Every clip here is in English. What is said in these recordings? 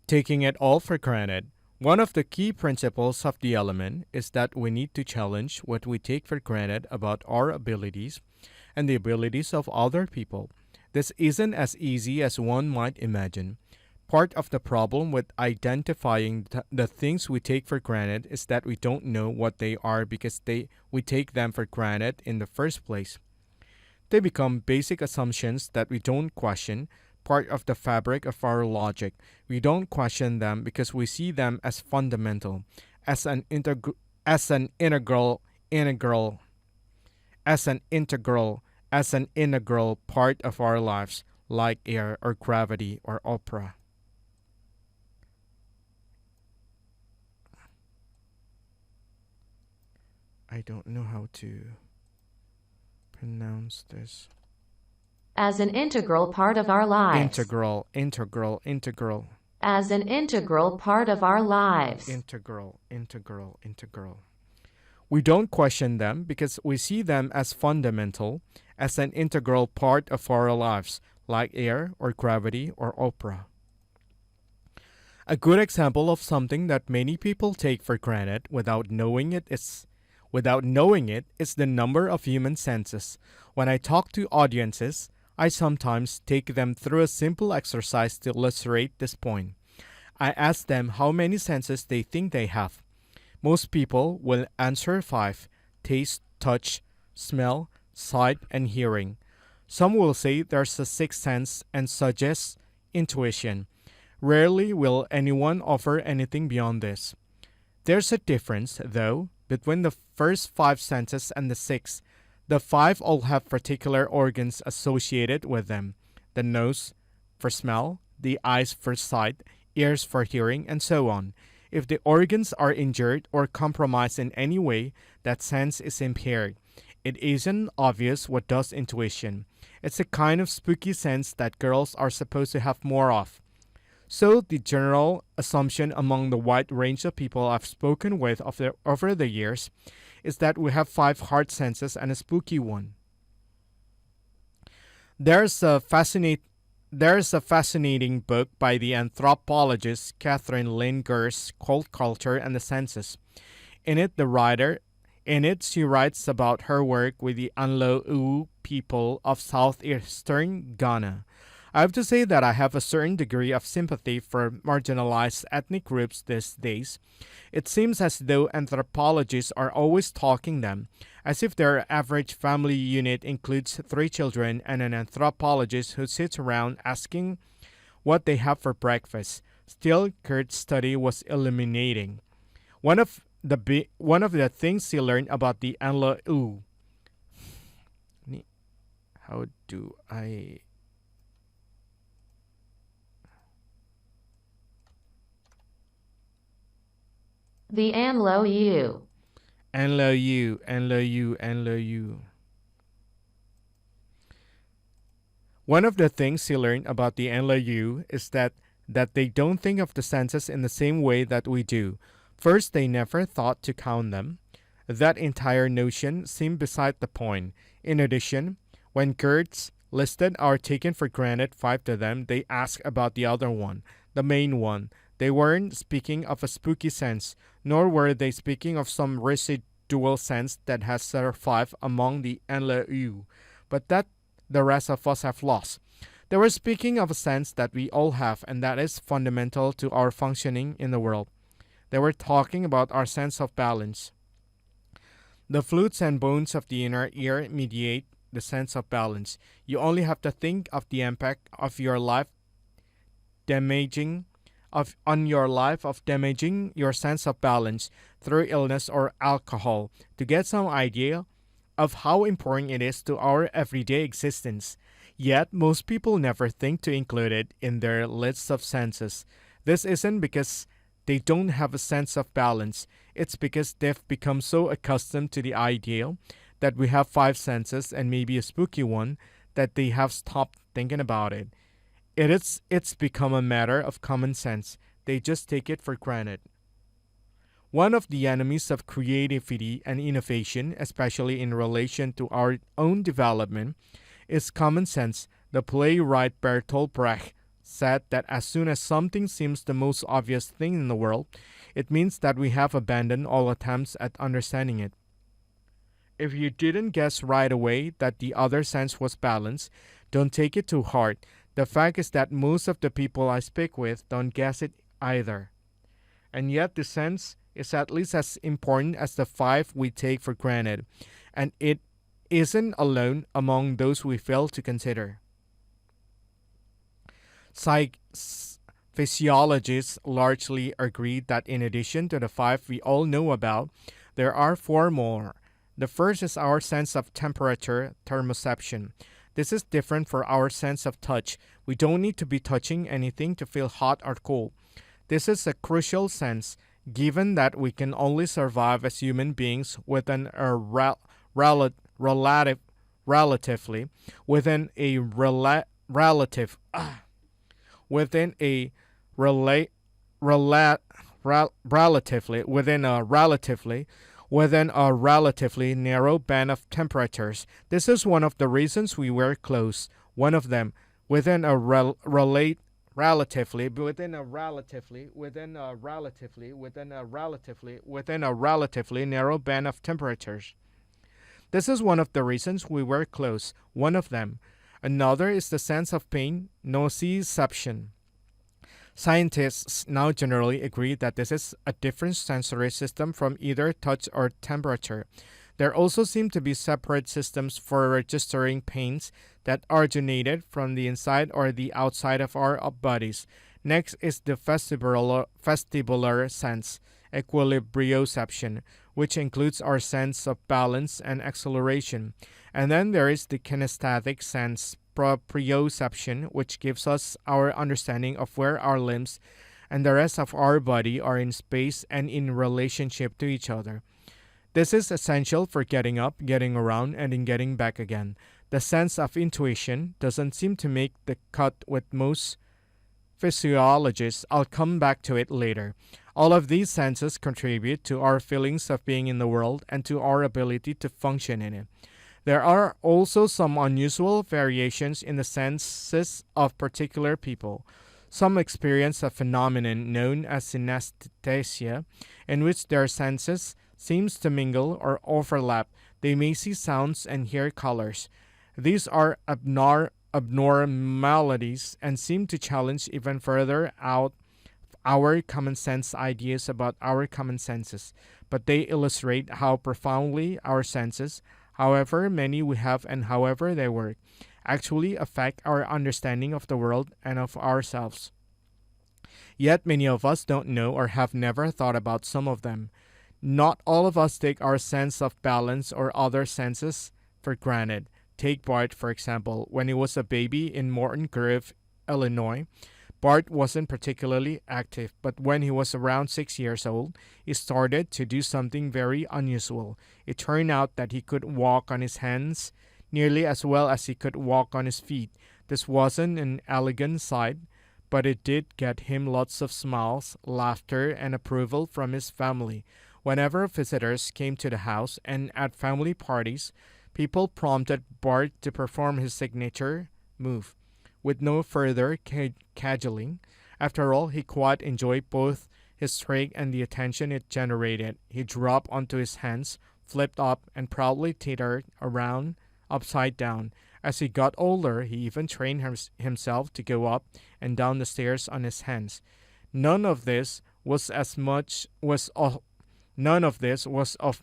Taking it all for granted. One of the key principles of the element is that we need to challenge what we take for granted about our abilities and the abilities of other people. This isn't as easy as one might imagine. Part of the problem with identifying the things we take for granted is that we don't know what they are because we take them for granted in the first place. They become basic assumptions that we don't question, part of the fabric of our logic. We don't question them because we see them as fundamental, as an integral, as an integral, integral, as an integral, as an integral part of our lives, like air or gravity or opera. I don't know how to pronounce this. As an integral part of our lives. Integral, integral, integral. As an integral part of our lives. Integral, integral, integral. We don't question them because we see them as fundamental, as an integral part of our lives, like air or gravity or opera. A good example of something that many people take for granted without knowing it is the number of human senses. When I talk to audiences, I sometimes take them through a simple exercise to illustrate this point. I ask them how many senses they think they have. Most people will answer 5: taste, touch, smell, sight, and hearing. Some will say there's a sixth sense and suggest intuition. Rarely will anyone offer anything beyond this. There's a difference, though, between the first 5 senses and the sixth. The 5 all have particular organs associated with them: the nose for smell, the eyes for sight, ears for hearing, and so on. If the organs are injured or compromised in any way, that sense is impaired. It isn't obvious what does intuition. It's a kind of spooky sense that girls are supposed to have more of. So the general assumption among the wide range of people I've spoken with over the years is that we have 5 hard senses and a spooky one. There's a fascinating book by the anthropologist Catherine Lynn Gerst called Culture and the Senses. In it, she writes about her work with the Anlo-U people of southeastern Ghana. I have to say that I have a certain degree of sympathy for marginalized ethnic groups these days. It seems as though anthropologists are always talking them, as if their average family unit includes 3 children and an anthropologist who sits around asking what they have for breakfast. Still, Kurt's study was illuminating. One of the things he learned about the Anlo-U. How do I... The Anlo-U. Anlo-U, Anlo-U, Anlo-U. One of the things he learned about the Anlo-U is that they don't think of the senses in the same way that we do. First, they never thought to count them. That entire notion seemed beside the point. In addition, when Kurtz listed our taken for granted 5 to them, they asked about the other one, the main one. They weren't speaking of a spooky sense, nor were they speaking of some residual sense that has survived among the Anlo-U, but that the rest of us have lost. They were speaking of a sense that we all have and that is fundamental to our functioning in the world. They were talking about our sense of balance. The flutes and bones of the inner ear mediate the sense of balance. You only have to think of the impact of your life damaging your sense of balance through illness or alcohol to get some idea of how important it is to our everyday existence. Yet, most people never think to include it in their list of senses. This isn't because they don't have a sense of balance. It's because they've become so accustomed to the idea that we have 5 senses and maybe a spooky one that they have stopped thinking about it. It's become a matter of common sense. They just take it for granted. One of the enemies of creativity and innovation, especially in relation to our own development, is common sense. The playwright Bertolt Brecht said that as soon as something seems the most obvious thing in the world, it means that we have abandoned all attempts at understanding it. If you didn't guess right away that the other sense was balance, don't take it too hard. The fact is that most of the people I speak with don't guess it either. And yet the sense is at least as important as the five we take for granted, and it isn't alone among those we fail to consider. Physiologists largely agree that in addition to the five we all know about, there are four more. The first is our sense of temperature, thermoception. This is different from our sense of touch. We don't need to be touching anything to feel hot or cold. This is a crucial sense, given that we can only survive as human beings within a relatively within a relative within a rela- rela- relatively within a relatively narrow band of temperatures. This is one of the reasons we wear clothes. One of them, within a relatively narrow band of temperatures. This is one of the reasons we wear clothes. One of them. Another is the sense of pain, nociception. Scientists now generally agree that this is a different sensory system from either touch or temperature. There also seem to be separate systems for registering pains that originated from the inside or the outside of our bodies. Next is the vestibular sense, equilibrioception, which includes our sense of balance and acceleration. And then there is the kinesthetic sense, proprioception, which gives us our understanding of where our limbs and the rest of our body are in space and in relationship to each other. This is essential for getting up, getting around, and in getting back again. The sense of intuition doesn't seem to make the cut with most physiologists. I'll come back to it later. All of these senses contribute to our feelings of being in the world and to our ability to function in it. There are also some unusual variations in the senses of particular people. Some experience a phenomenon known as synesthesia, in which their senses seems to mingle or overlap. They may see sounds and hear colors. These are abnormalities and seem to challenge even further out our common sense ideas about our common senses, but they illustrate how profoundly our senses, however many we have and however they work, actually affect our understanding of the world and of ourselves. Yet many of us don't know or have never thought about some of them. Not all of us take our sense of balance or other senses for granted. Take Bart, for example. When he was a baby in Morton Grove, Illinois, Bart wasn't particularly active, but when he was around 6 years old, he started to do something very unusual. It turned out that he could walk on his hands nearly as well as he could walk on his feet. This wasn't an elegant sight, but it did get him lots of smiles, laughter, and approval from his family. Whenever visitors came to the house and at family parties, people prompted Bart to perform his signature move, with no further cajoling. After all, he quite enjoyed both his trick and the attention it generated. He dropped onto his hands, flipped up, and proudly teetered around upside down. As he got older, he even trained himself to go up and down the stairs on his hands. None of this was of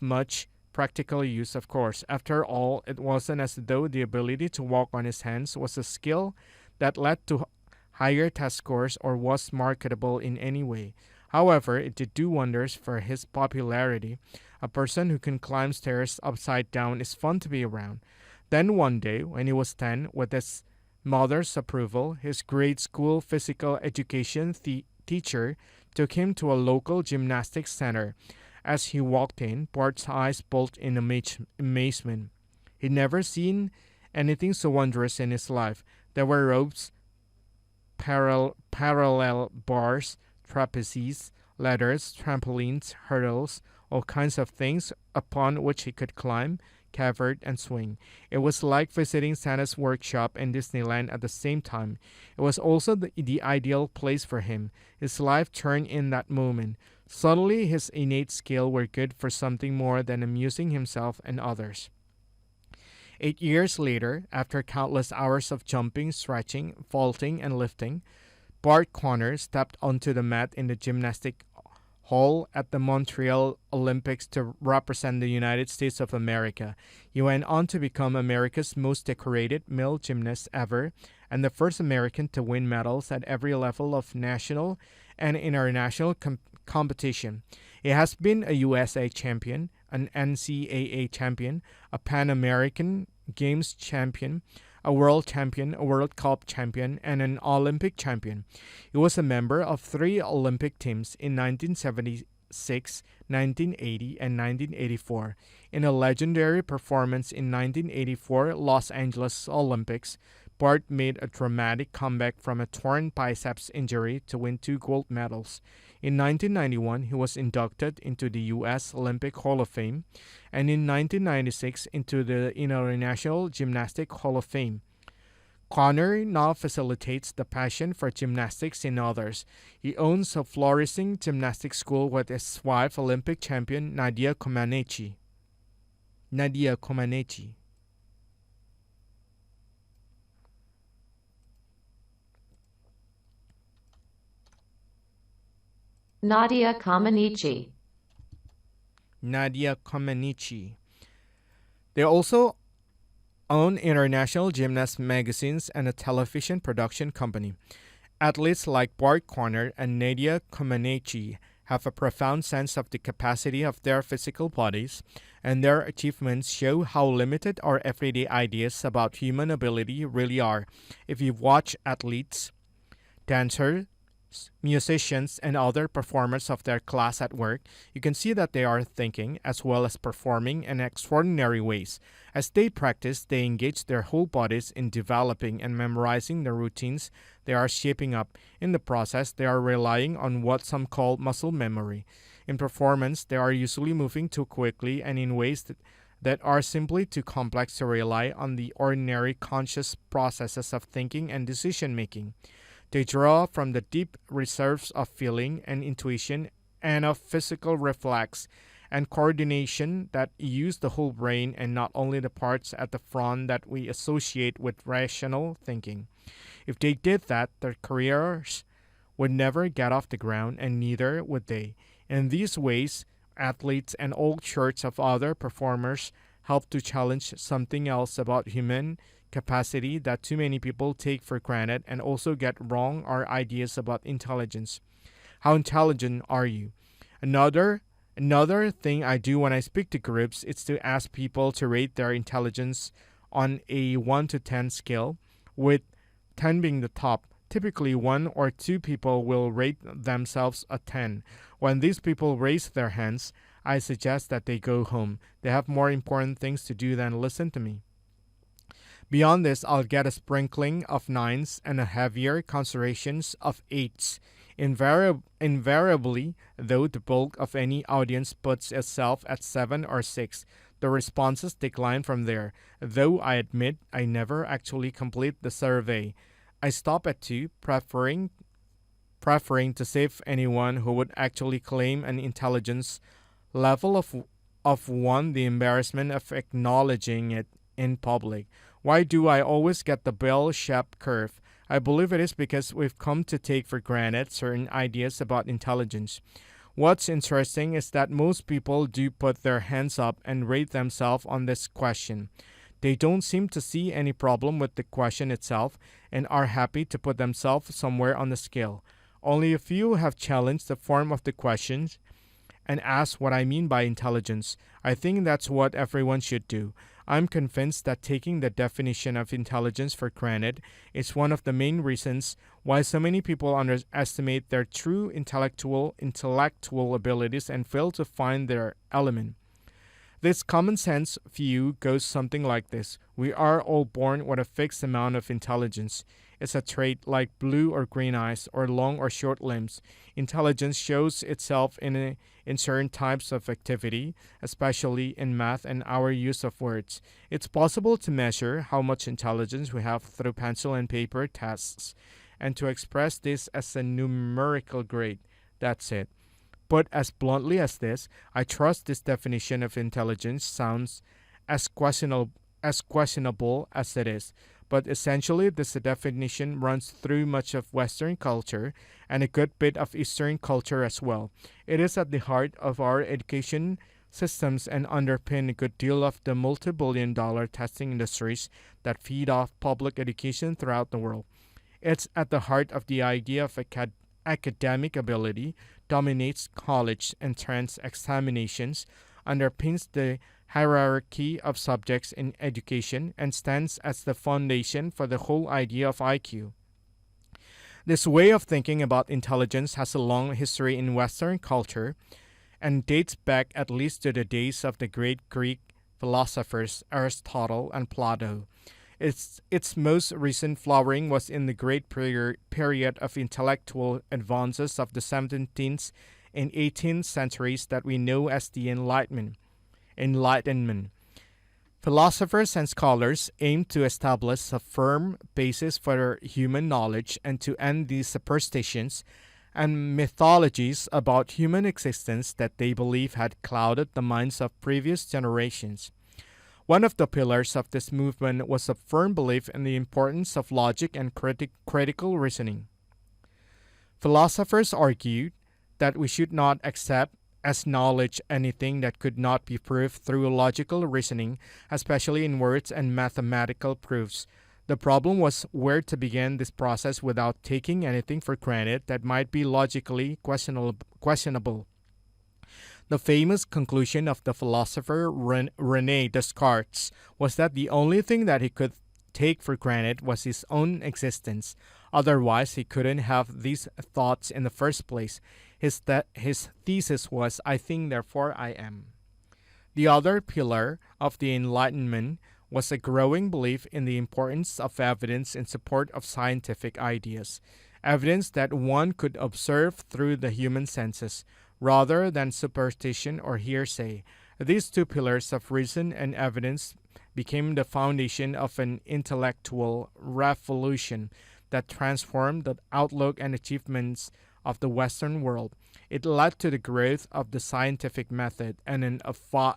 much practical use, of course. After all, it wasn't as though the ability to walk on his hands was a skill that led to higher test scores or was marketable in any way. However, it did do wonders for his popularity. A person who can climb stairs upside down is fun to be around. Then one day, when he was 10, with his mother's approval, his grade school physical education teacher took him to a local gymnastics center. As he walked in, Bart's eyes bulged in amazement. He'd never seen anything so wondrous in his life. There were ropes, parallel bars, trapezes, ladders, trampolines, hurdles, all kinds of things upon which he could climb, cavert, and swing. It was like visiting Santa's workshop and Disneyland at the same time. It was also the ideal place for him. His life turned in that moment. Suddenly, his innate skill were good for something more than amusing himself and others. 8 years later, after countless hours of jumping, stretching, vaulting, and lifting, Bart Conner stepped onto the mat in the gymnastic hall at the Montreal Olympics to represent the United States of America. He went on to become America's most decorated male gymnast ever and the first American to win medals at every level of national and international competition. He has been a USA champion, an NCAA champion, a Pan American Games champion, a World champion, a World Cup champion, and an Olympic champion. He was a member of 3 Olympic teams in 1976, 1980, and 1984. In a legendary performance in 1984 Los Angeles Olympics, Bart made a dramatic comeback from a torn biceps injury to win 2 gold medals. In 1991, he was inducted into the U.S. Olympic Hall of Fame, and in 1996 into the International Gymnastic Hall of Fame. Conner now facilitates the passion for gymnastics in others. He owns a flourishing gymnastics school with his wife, Olympic champion Nadia Comaneci. Nadia Comaneci. Nadia Comaneci. Nadia Comaneci. They also own international gymnast magazines and a television production company. Athletes like Bart Conner and Nadia Comaneci have a profound sense of the capacity of their physical bodies, and their achievements show how limited our everyday ideas about human ability really are. If you watch athletes, dancers, musicians, and other performers of their class at work, you can see that they are thinking as well as performing in extraordinary ways. As they practice, they engage their whole bodies in developing and memorizing the routines they are shaping up. In the process, they are relying on what some call muscle memory. In performance, they are usually moving too quickly and in ways that are simply too complex to rely on the ordinary conscious processes of thinking and decision making. They draw from the deep reserves of feeling and intuition and of physical reflex and coordination that use the whole brain and not only the parts at the front that we associate with rational thinking. If they did that, their careers would never get off the ground, and neither would they. In these ways, athletes and all sorts of other performers help to challenge something else about human capacity that too many people take for granted and also get wrong our ideas about intelligence. How intelligent are you? Another thing I do when I speak to groups is to ask people to rate their intelligence on a 1 to 10 scale, with 10 being the top. Typically, 1 or 2 people will rate themselves a 10. When these people raise their hands, I suggest that they go home. They have more important things to do than listen to me. Beyond this, I'll get a sprinkling of 9s and a heavier concentrations of 8s. Invariably, though, the bulk of any audience puts itself at 7 or 6. The responses decline from there, though I admit I never actually complete the survey. I stop at 2, preferring to save anyone who would actually claim an intelligence level of 1 the embarrassment of acknowledging it in public. Why do I always get the bell-shaped curve? I believe it is because we've come to take for granted certain ideas about intelligence. What's interesting is that most people do put their hands up and rate themselves on this question. They don't seem to see any problem with the question itself and are happy to put themselves somewhere on the scale. Only a few have challenged the form of the questions and asked what I mean by intelligence. I think that's what everyone should do. I'm convinced that taking the definition of intelligence for granted is one of the main reasons why so many people underestimate their true intellectual abilities and fail to find their element. This common sense view goes something like this. We are all born with a fixed amount of intelligence. is a trait like blue or green eyes or long or short limbs. Intelligence shows itself in certain types of activity, especially in math and our use of words. It's possible to measure how much intelligence we have through pencil and paper tests, and to express this as a numerical grade. That's it. Put as bluntly as this, I trust this definition of intelligence sounds as questionable as it is. But essentially, this definition runs through much of Western culture and a good bit of Eastern culture as well. It is at the heart of our education systems and underpin a good deal of the multi-billion-dollar testing industries that feed off public education throughout the world. It's at the heart of the idea of academic ability, dominates college entrance examinations, underpins the hierarchy of subjects in education, and stands as the foundation for the whole idea of IQ. This way of thinking about intelligence has a long history in Western culture and dates back at least to the days of the great Greek philosophers Aristotle and Plato. Its most recent flowering was in the great period of intellectual advances of the 17th and 18th centuries that we know as the Enlightenment. Philosophers and scholars aimed to establish a firm basis for human knowledge and to end the superstitions and mythologies about human existence that they believe had clouded the minds of previous generations. One of the pillars of this movement was a firm belief in the importance of logic and critical reasoning. Philosophers argued that we should not accept as knowledge anything that could not be proved through logical reasoning, especially in words and mathematical proofs. The problem was where to begin this process without taking anything for granted that might be logically questionable. The famous conclusion of the philosopher René Descartes was that the only thing that he could take for granted was his own existence. Otherwise, he couldn't have these thoughts in the first place. His thesis was, I think, therefore I am. The other pillar of the Enlightenment was a growing belief in the importance of evidence in support of scientific ideas, evidence that one could observe through the human senses, rather than superstition or hearsay. These two pillars of reason and evidence became the foundation of an intellectual revolution that transformed the outlook and achievements of the Western world. It led to the growth of the scientific method and an avalanche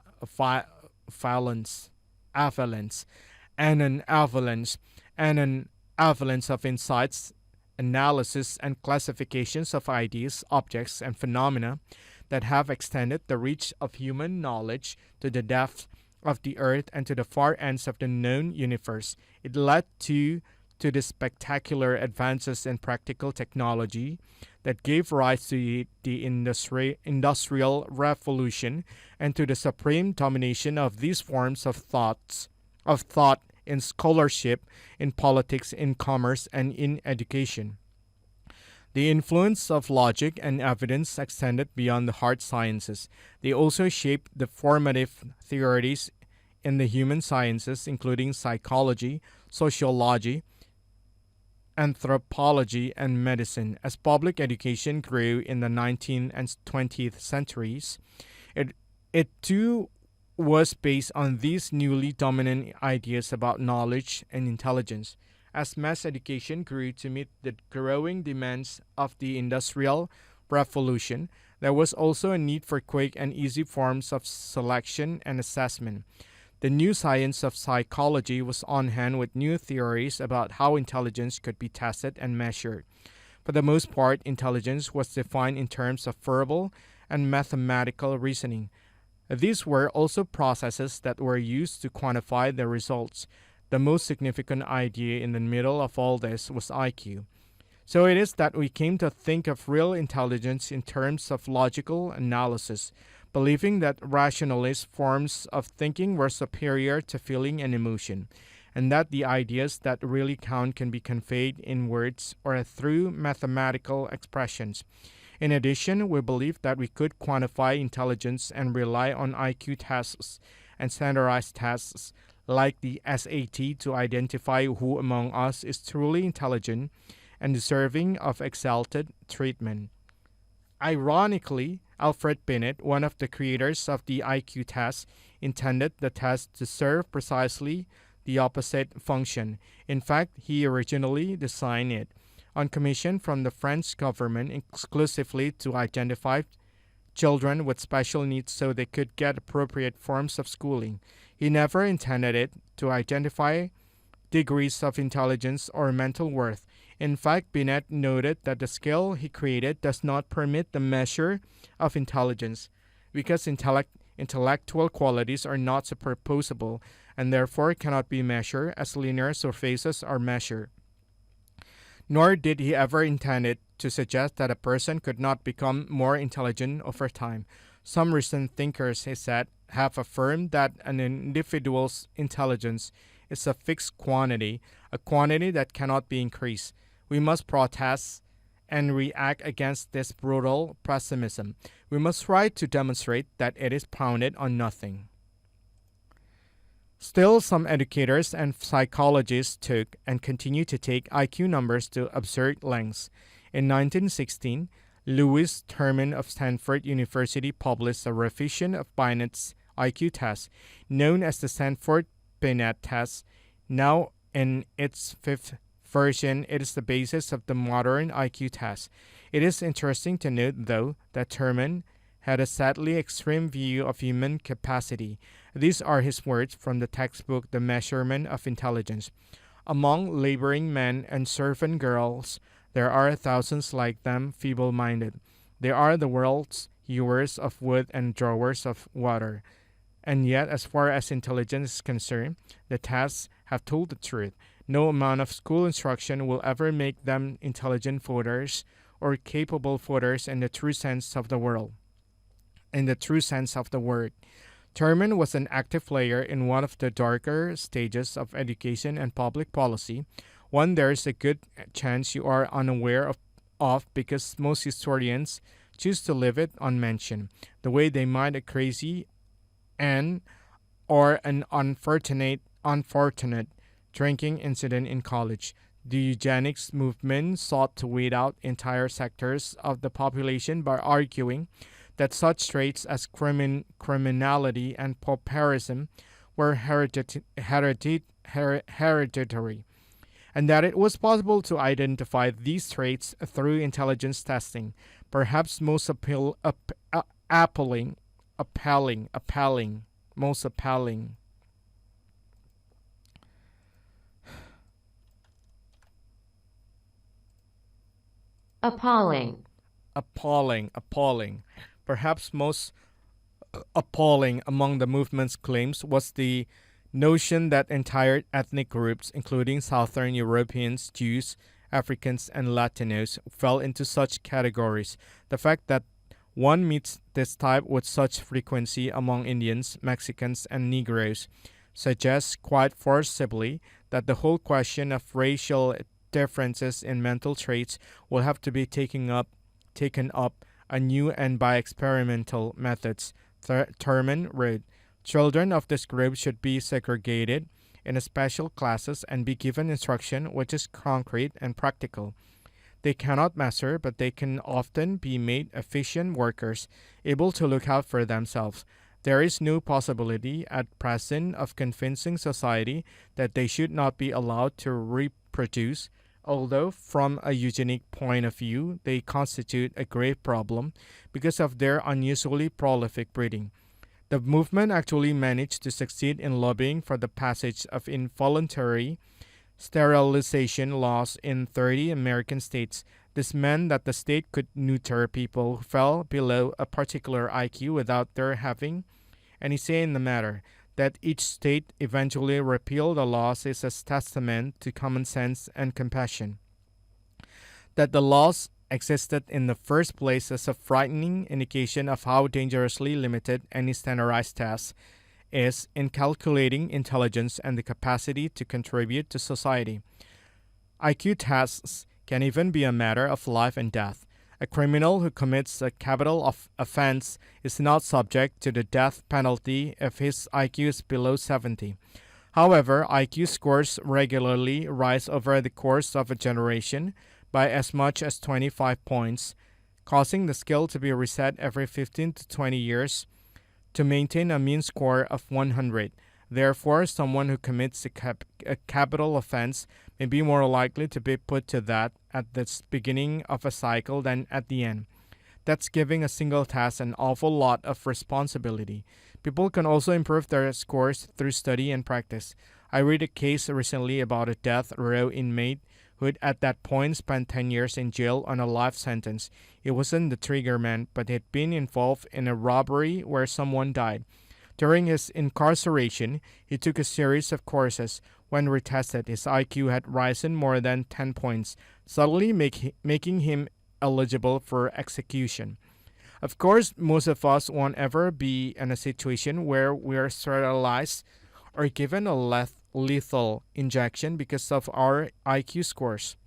of insights, analysis, and classifications of ideas, objects, and phenomena that have extended the reach of human knowledge to the depths of the earth and to the far ends of the known universe. It led to the spectacular advances in practical technology that gave rise to the industrial revolution and to the supreme domination of these forms of thought in scholarship, in politics, in commerce, and in education. The influence of logic and evidence extended beyond the hard sciences. They also shaped the formative theories in the human sciences, including psychology, sociology, anthropology, and medicine. As public education grew in the 19th and 20th centuries, it too was based on these newly dominant ideas about knowledge and intelligence. As mass education grew to meet the growing demands of the Industrial Revolution, there was also a need for quick and easy forms of selection and assessment. The new science of psychology was on hand with new theories about how intelligence could be tested and measured. For the most part, intelligence was defined in terms of verbal and mathematical reasoning. These were also processes that were used to quantify the results. The most significant idea in the middle of all this was IQ. So it is that we came to think of real intelligence in terms of logical analysis, believing that rationalist forms of thinking were superior to feeling and emotion, and that the ideas that really count can be conveyed in words or through mathematical expressions. In addition, we believed that we could quantify intelligence and rely on IQ tests and standardized tests like the SAT, to identify who among us is truly intelligent and deserving of exalted treatment. Ironically, Alfred Binet, one of the creators of the IQ test, intended the test to serve precisely the opposite function. In fact, he originally designed it on commission from the French government exclusively to identify children with special needs so they could get appropriate forms of schooling. He never intended it to identify degrees of intelligence or mental worth. In fact, Binet noted that the scale he created does not permit the measure of intelligence because intellectual qualities are not superposable and therefore cannot be measured as linear surfaces are measured. Nor did he ever intend it to suggest that a person could not become more intelligent over time. Some recent thinkers, he said, have affirmed that an individual's intelligence is a fixed quantity, a quantity that cannot be increased. We must protest and react against this brutal pessimism. We must try to demonstrate that it is founded on nothing. Still, some educators and psychologists took and continue to take IQ numbers to absurd lengths. In 1916, Louis Turman of Stanford University published a revision of Binet's IQ test, known as the Stanford-Binet test. Now, in its fifth version, it is the basis of the modern IQ test. It is interesting to note, though, that Turman had a sadly extreme view of human capacity. These are his words from the textbook The Measurement of Intelligence. Among laboring men and servant girls, there are thousands like them feeble-minded. They are the world's hewers of wood and drawers of water. And yet, as far as intelligence is concerned, the tests have told the truth. No amount of school instruction will ever make them intelligent voters or capable voters in the true sense of the word. Turman was an active player in one of the darker stages of education and public policy, one there is a good chance you are unaware of because most historians choose to leave it unmentioned, the way they might a crazy or an unfortunate drinking incident in college. The eugenics movement sought to weed out entire sectors of the population by arguing that such traits as criminality and pauperism were hereditary, and that it was possible to identify these traits through intelligence testing. Perhaps most appalling. Perhaps most appalling among the movement's claims was the notion that entire ethnic groups, including Southern Europeans, Jews, Africans, and Latinos, fell into such categories. The fact that one meets this type with such frequency among Indians, Mexicans, and Negroes suggests quite forcibly that the whole question of racial differences in mental traits will have to be taken up anew and by experimental methods. Turman wrote, "Children of this group should be segregated in special classes and be given instruction which is concrete and practical. They cannot master, but they can often be made efficient workers, able to look out for themselves. There is no possibility at present of convincing society that they should not be allowed to reproduce, although from a eugenic point of view they constitute a grave problem because of their unusually prolific breeding." The movement actually managed to succeed in lobbying for the passage of involuntary sterilization laws in 30 American states. This meant that the state could neuter people who fell below a particular IQ without their having any say in the matter. That each state eventually repealed the laws is a testament to common sense and compassion. That the laws existed in the first place is a frightening indication of how dangerously limited any standardized test is in calculating intelligence and the capacity to contribute to society. IQ tests can even be a matter of life and death. A criminal who commits a capital offense is not subject to the death penalty if his IQ is below 70. However, IQ scores regularly rise over the course of a generation by as much as 25 points, causing the skill to be reset every 15 to 20 years to maintain a mean score of 100. Therefore, someone who commits a capital offense may be more likely to be put to death at the beginning of a cycle than at the end. That's giving a single task an awful lot of responsibility. People can also improve their scores through study and practice. I read a case recently about a death row inmate who had at that point spent 10 years in jail on a life sentence. It wasn't the trigger man, but had been involved in a robbery where someone died. During his incarceration, he took a series of courses. When retested, his IQ had risen more than 10 points, suddenly making him eligible for execution. Of course, most of us won't ever be in a situation where we are sterilized or given a lethal injection because of our IQ scores.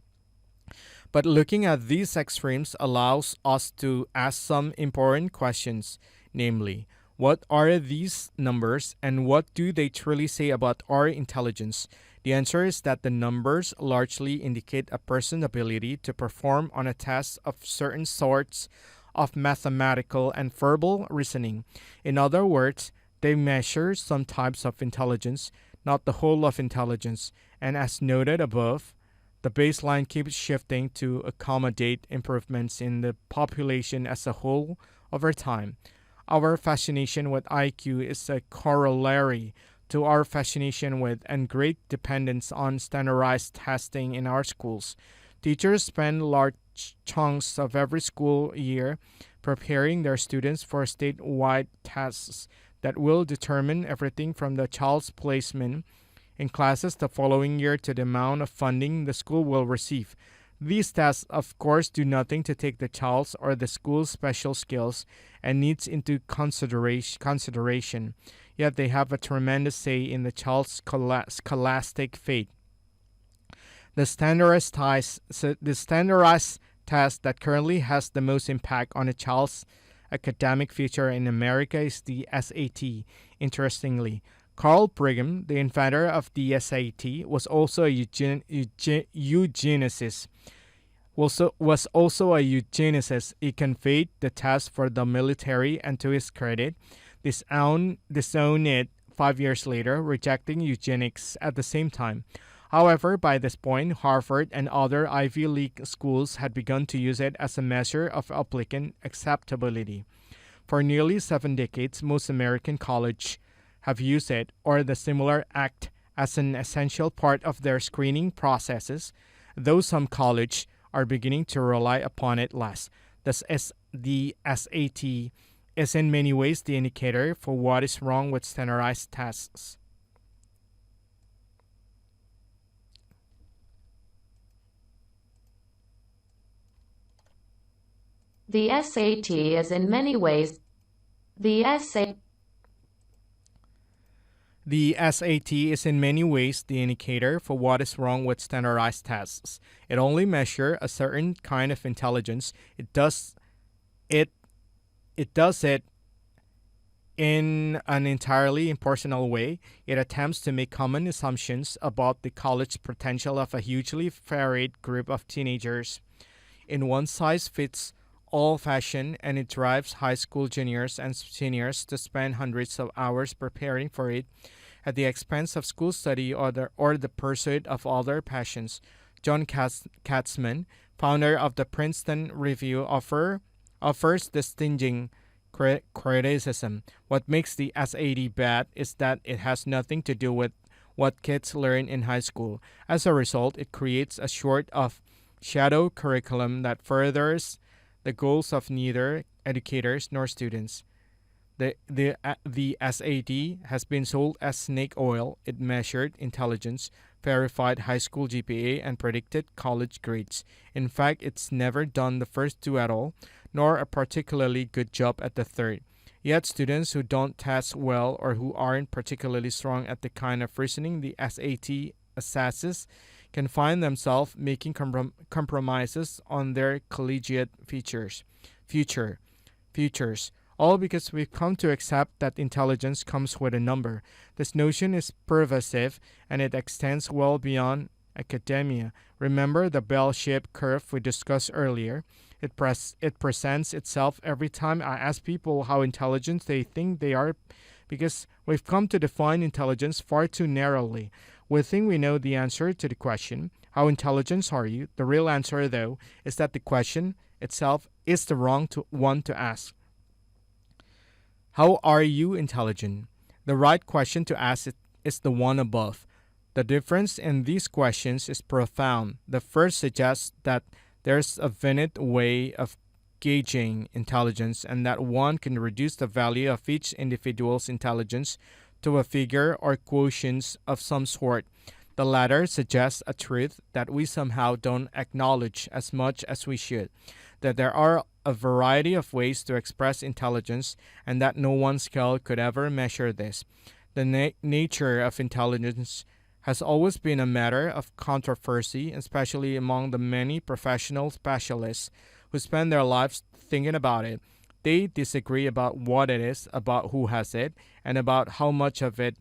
But looking at these extremes allows us to ask some important questions, namely, what are these numbers and what do they truly say about our intelligence? The answer is that the numbers largely indicate a person's ability to perform on a test of certain sorts of mathematical and verbal reasoning. In other words, they measure some types of intelligence, not the whole of intelligence, and as noted above, the baseline keeps shifting to accommodate improvements in the population as a whole over time. Our fascination with IQ is a corollary to our fascination with and great dependence on standardized testing in our schools. Teachers spend large chunks of every school year preparing their students for statewide tests that will determine everything from the child's placement in classes the following year to the amount of funding the school will receive. These tests, of course, do nothing to take the child's or the school's special skills and needs into consideration, yet they have a tremendous say in the child's scholastic fate. The standardized test that currently has the most impact on a child's academic future in America is the SAT. Interestingly, Carl Brigham, the inventor of the SAT, was also a eugenicist. Was also a eugenicist. He conveyed the test for the military, and to his credit, disowned it 5 years later, rejecting eugenics at the same time. However, by this point, Harvard and other Ivy League schools had begun to use it as a measure of applicant acceptability. For nearly 7 decades, most American colleges have used it or the similar act as an essential part of their screening processes, though some colleges are beginning to rely upon it less. The SAT is in many ways the indicator for what is wrong with standardized tests. The SAT is in many ways the SAT is in many ways the indicator for what is wrong with standardized tests. It only measures a certain kind of intelligence. It does it in an entirely impersonal way. It attempts to make common assumptions about the college potential of a hugely varied group of teenagers in one-size-fits-all fashion, and it drives high school juniors and seniors to spend hundreds of hours preparing for it at the expense of school study or the pursuit of other passions. John Katzman, founder of the Princeton Review, offers the stinging criticism. What makes the SAT bad is that it has nothing to do with what kids learn in high school. As a result, it creates a sort of shadow curriculum that furthers the goals of neither educators nor students. The SAT has been sold as snake oil. It measured intelligence, verified high school GPA, and predicted college grades. In fact, it's never done the first two at all, nor a particularly good job at the third. Yet students who don't test well or who aren't particularly strong at the kind of reasoning the SAT assesses can find themselves making compromises on their collegiate futures. all because we've come to accept that intelligence comes with a number. This notion is pervasive and it extends well beyond academia. Remember the bell-shaped curve we discussed earlier? It presents itself every time I ask people how intelligent they think they are because we've come to define intelligence far too narrowly. We think we know the answer to the question, how intelligent are you? The real answer, though, is that the question itself is the wrong one to ask. How are you intelligent? The right question to ask is the one above. The difference in these questions is profound. The first suggests that there's a finite way of gauging intelligence and that one can reduce the value of each individual's intelligence to a figure or quotient of some sort. The latter suggests a truth that we somehow don't acknowledge as much as we should, that there are a variety of ways to express intelligence and that no one scale could ever measure this. The nature of intelligence has always been a matter of controversy, especially among the many professional specialists who spend their lives thinking about it. They disagree about what it is, about who has it, and about how much of it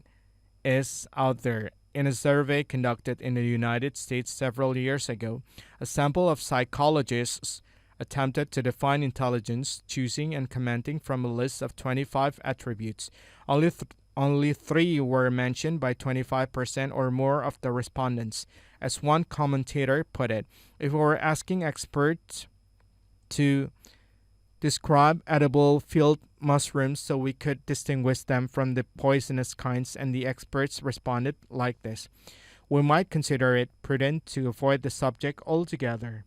is out there. In a survey conducted in the United States several years ago, a sample of psychologists attempted to define intelligence, choosing and commenting from a list of 25 attributes. Only 3 were mentioned by 25% or more of the respondents. As one commentator put it, if we were asking experts to describe edible field mushrooms so we could distinguish them from the poisonous kinds, and the experts responded like this, we might consider it prudent to avoid the subject altogether.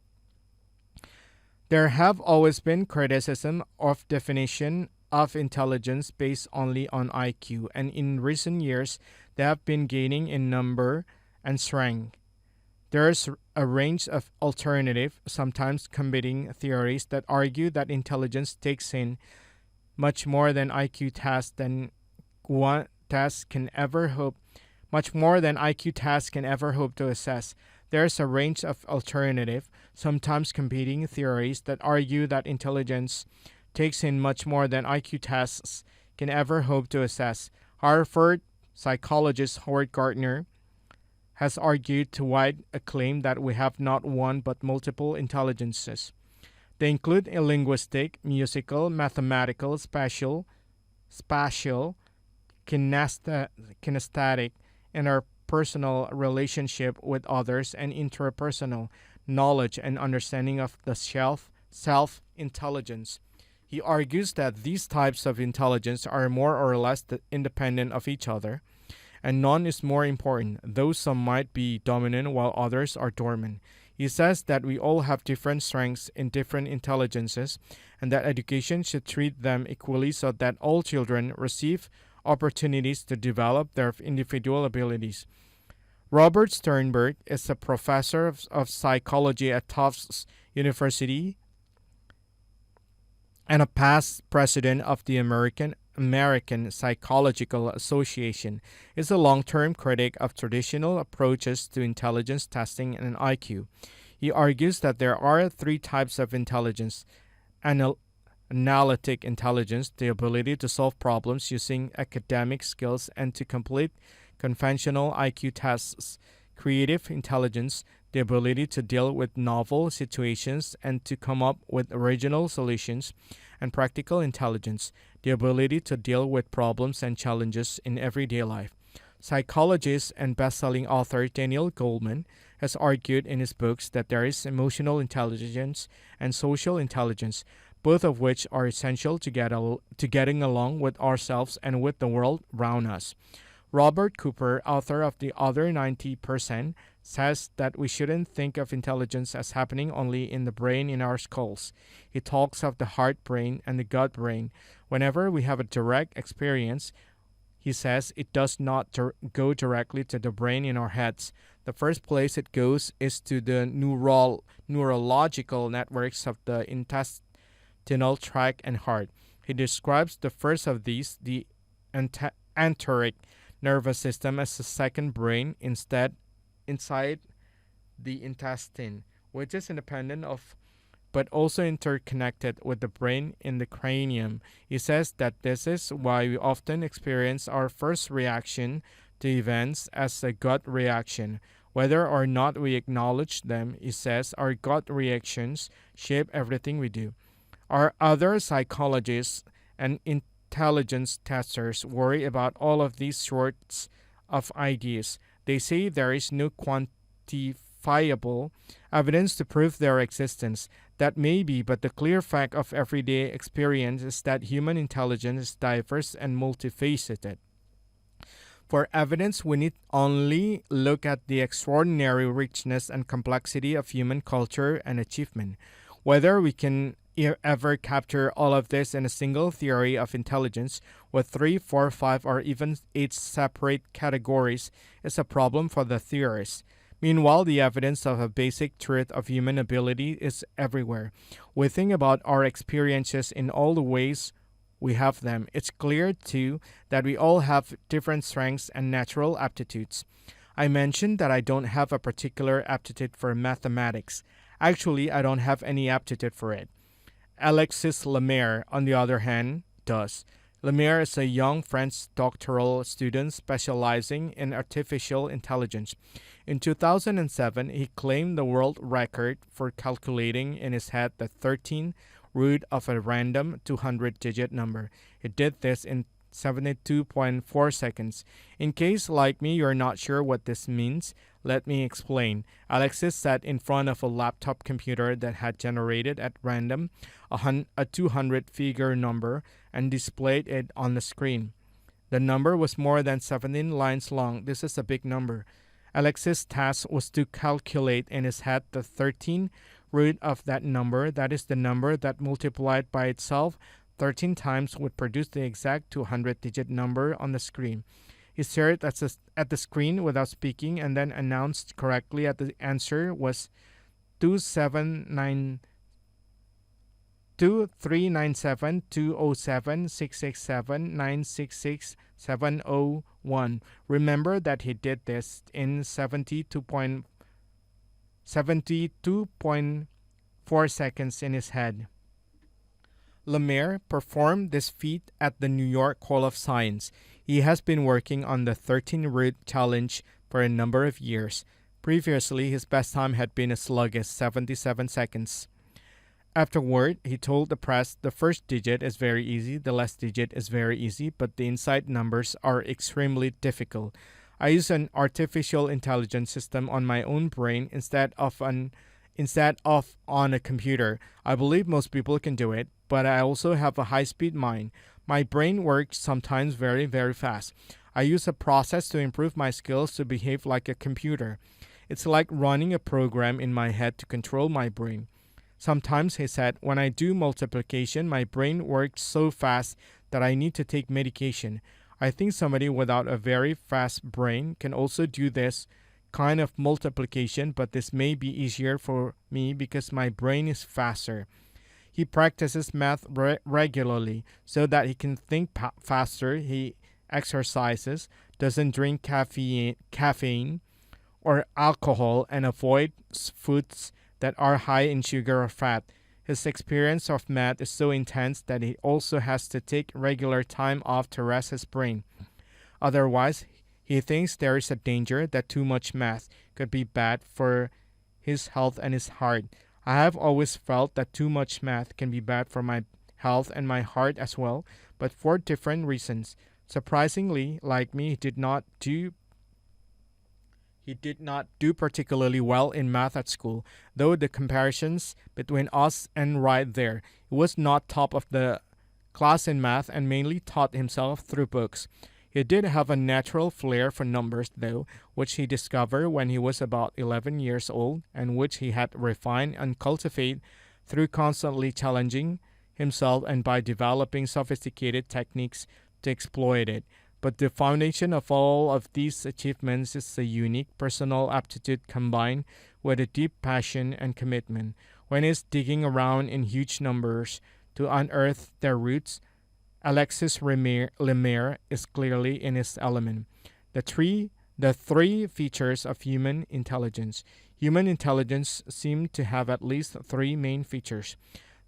There have always been criticism of definition of intelligence based only on IQ, and in recent years they have been gaining in number and strength. There is a range of alternative, sometimes competing theories that argue that intelligence takes in much more than IQ tests can ever hope to assess. There is a range of alternative, sometimes competing theories that argue that intelligence takes in much more than IQ tests can ever hope to assess. Harvard psychologist Howard Gardner has argued to wide acclaim that we have not one but multiple intelligences. They include a linguistic, musical, mathematical, spatial, kinesthetic, interpersonal relationship with others, and intrapersonal knowledge and understanding of the self-intelligence. He argues that these types of intelligence are more or less independent of each other, and none is more important, though some might be dominant while others are dormant. He says that we all have different strengths in different intelligences, and that education should treat them equally so that all children receive opportunities to develop their individual abilities. Robert Sternberg is a professor of psychology at Tufts University and a past president of the American Psychological Association, is a long-term critic of traditional approaches to intelligence testing and IQ. He argues that there are 3 types of intelligence: analytic intelligence, the ability to solve problems using academic skills and to complete conventional IQ tests; creative intelligence, the ability to deal with novel situations and to come up with original solutions; and practical intelligence, the ability to deal with problems and challenges in everyday life. Psychologist and best-selling author Daniel Goleman has argued in his books that there is emotional intelligence and social intelligence, both of which are essential to getting along with ourselves and with the world around us. Robert Cooper, author of The Other 90%, says that we shouldn't think of intelligence as happening only in the brain in our skulls. He talks of the heart brain and the gut brain. Whenever we have a direct experience, he says it does not go directly to the brain in our heads. The first place it goes is to the neurological networks of the intestinal tract and heart. He describes the first of these, the enteric nervous system, as the second brain inside the intestine, which is independent of but also interconnected with the brain in the cranium. He says that this is why we often experience our first reaction to events as a gut reaction. Whether or not we acknowledge them, he says our gut reactions shape everything we do. Our other psychologists and intelligence testers worry about all of these sorts of ideas. They say there is no quantifiable evidence to prove their existence. That may be, but the clear fact of everyday experience is that human intelligence is diverse and multifaceted. For evidence, we need only look at the extraordinary richness and complexity of human culture and achievement. Whether we can ever capture all of this in a single theory of intelligence with 3, 4, 5, or even 8 separate categories is a problem for the theorists. Meanwhile, the evidence of a basic truth of human ability is everywhere. We think about our experiences in all the ways we have them. It's clear, too, that we all have different strengths and natural aptitudes. I mentioned that I don't have a particular aptitude for mathematics. Actually, I don't have any aptitude for it. Alexis Lemire, on the other hand, does. Lemire is a young French doctoral student specializing in artificial intelligence. In 2007, he claimed the world record for calculating in his head the 13th root of a random 200-digit number. He did this in 72.4 seconds. In case, like me, you're not sure what this means, let me explain. Alexis sat in front of a laptop computer that had generated at random a 200-figure number and displayed it on the screen. The number was more than 17 lines long. This is a big number. Alexis' task was to calculate in his head the 13th root of that number. That is the number that multiplied by itself 13 times would produce the exact 200-digit number on the screen. He stared at the screen without speaking and then announced correctly that the answer was 27972076679666701. Remember that he did this in 72.4 seconds in his head. Lemire performed this feat at the New York Hall of Science. He has been working on the 13-root challenge for a number of years. Previously, his best time had been as sluggish 77 seconds. Afterward, he told the press, the first digit is very easy, the last digit is very easy, but the inside numbers are extremely difficult. I use an artificial intelligence system on my own brain instead of on a computer. I believe most people can do it, but I also have a high-speed mind. My brain works sometimes very, very fast. I use a process to improve my skills to behave like a computer. It's like running a program in my head to control my brain. Sometimes, he said, when I do multiplication, my brain works so fast that I need to take medication. I think somebody without a very fast brain can also do this kind of multiplication, but this may be easier for me because my brain is faster. He practices math regularly so that he can think faster. He exercises, doesn't drink caffeine or alcohol, and avoids foods that are high in sugar or fat. His experience of math is so intense that he also has to take regular time off to rest his brain. Otherwise, he thinks there is a danger that too much math could be bad for his health and his heart. I have always felt that too much math can be bad for my health and my heart as well, but for different reasons. Surprisingly, like me, he did not do particularly well in math at school, though the comparisons between us and right there. He was not top of the class in math and mainly taught himself through books. He did have a natural flair for numbers, though, which he discovered when he was about 11 years old and which he had refined and cultivated through constantly challenging himself and by developing sophisticated techniques to exploit it. But the foundation of all of these achievements is a unique personal aptitude combined with a deep passion and commitment. When he's digging around in huge numbers to unearth their roots, Alexis Lemire is clearly in his element. The three features of human intelligence. Human intelligence seemed to have at least three main features.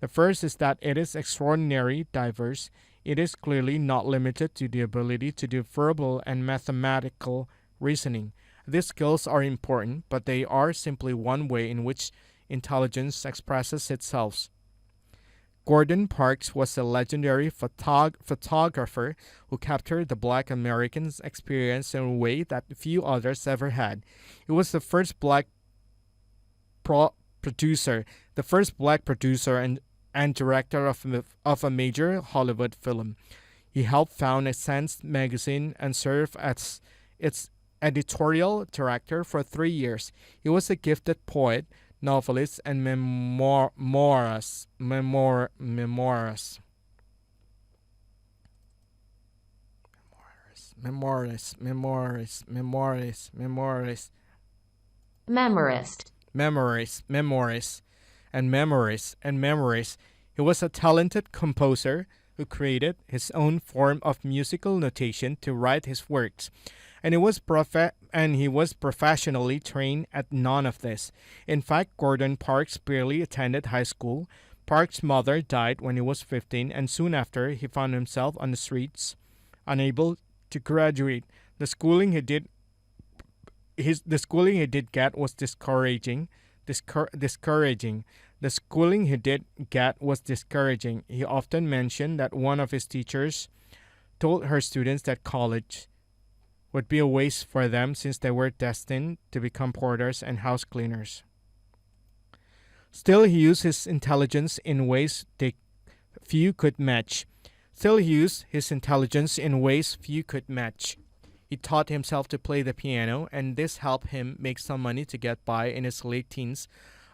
The first is that it is extraordinarily diverse. It is clearly not limited to the ability to do verbal and mathematical reasoning. These skills are important, but they are simply one way in which intelligence expresses itself. Gordon Parks was a legendary photographer who captured the black Americans' experience in a way that few others ever had. He was the first black producer, and director of a major Hollywood film. He helped found a Sense magazine and served as its editorial director for 3 years. He was a gifted poet, novelist, and memoirist. Memorist. Memories. He was a talented composer who created his own form of musical notation to write his works, and he was professionally trained at none of this. In fact, Gordon Parks barely attended high school. Parks' mother died when he was 15, and soon after he found himself on the streets, unable to graduate. The schooling he did get was discouraging. The schooling he did get was discouraging. He often mentioned that one of his teachers told her students that college would be a waste for them since they were destined to become porters and house cleaners. Still, he used his intelligence in ways few could match. He taught himself to play the piano, and this helped him make some money to get by in his late teens.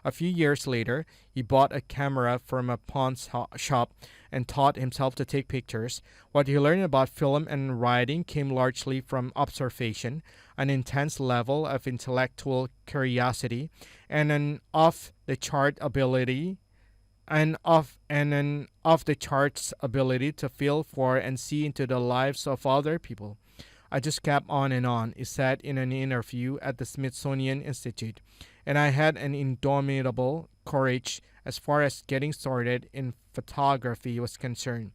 A few years later, he bought a camera from a pawn shop and taught himself to take pictures. What he learned about film and writing came largely from observation, an intense level of intellectual curiosity, and an off-the-charts ability to feel for and see into the lives of other people. I just kept on and on, he said in an interview at the Smithsonian Institute, and I had an indomitable courage as far as getting started in photography was concerned.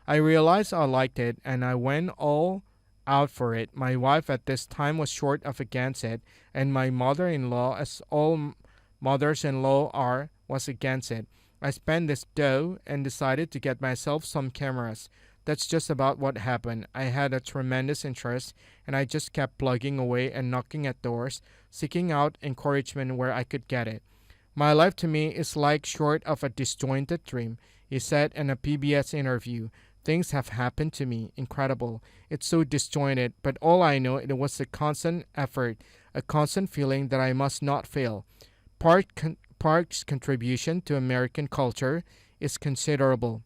I realized I liked it, and I went all out for it. My wife at this time was short of against it, and my mother-in-law, as all mothers-in-law are, was against it. I spent this dough and decided to get myself some cameras. That's just about what happened. I had a tremendous interest, and I just kept plugging away and knocking at doors, seeking out encouragement where I could get it. My life to me is like short of a disjointed dream, he said in a PBS interview. Things have happened to me. Incredible. It's so disjointed, but all I know it was a constant effort, a constant feeling that I must not fail. Park's contribution to American culture is considerable.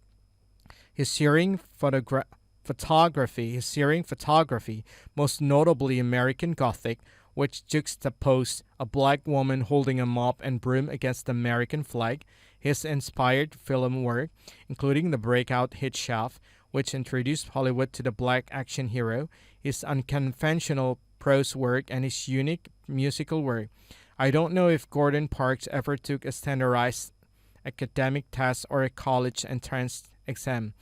His searing photography, most notably American Gothic, which juxtaposed a black woman holding a mop and broom against the American flag, his inspired film work, including the breakout hit Shaft, which introduced Hollywood to the black action hero, his unconventional prose work, and his unique musical work. I don't know if Gordon Parks ever took a standardized academic test or a college entrance exam.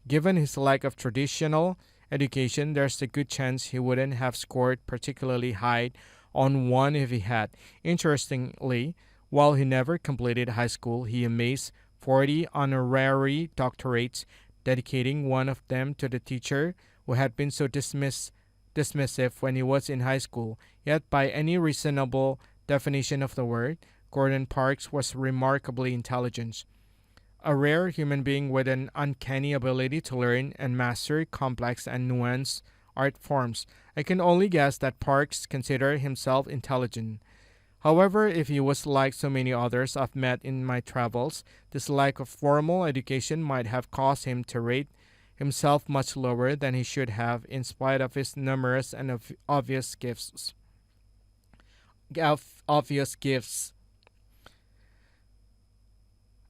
Given his lack of traditional education, there's a good chance he wouldn't have scored particularly high on one if he had. Interestingly, while he never completed high school, he amassed 40 honorary doctorates, dedicating one of them to the teacher who had been so dismissive when he was in high school. Yet, by any reasonable definition of the word, Gordon Parks was remarkably intelligent. A rare human being with an uncanny ability to learn and master complex and nuanced art forms. I can only guess that Parks considered himself intelligent. However, if he was like so many others I've met in my travels, this lack of formal education might have caused him to rate himself much lower than he should have, in spite of his numerous and obvious gifts.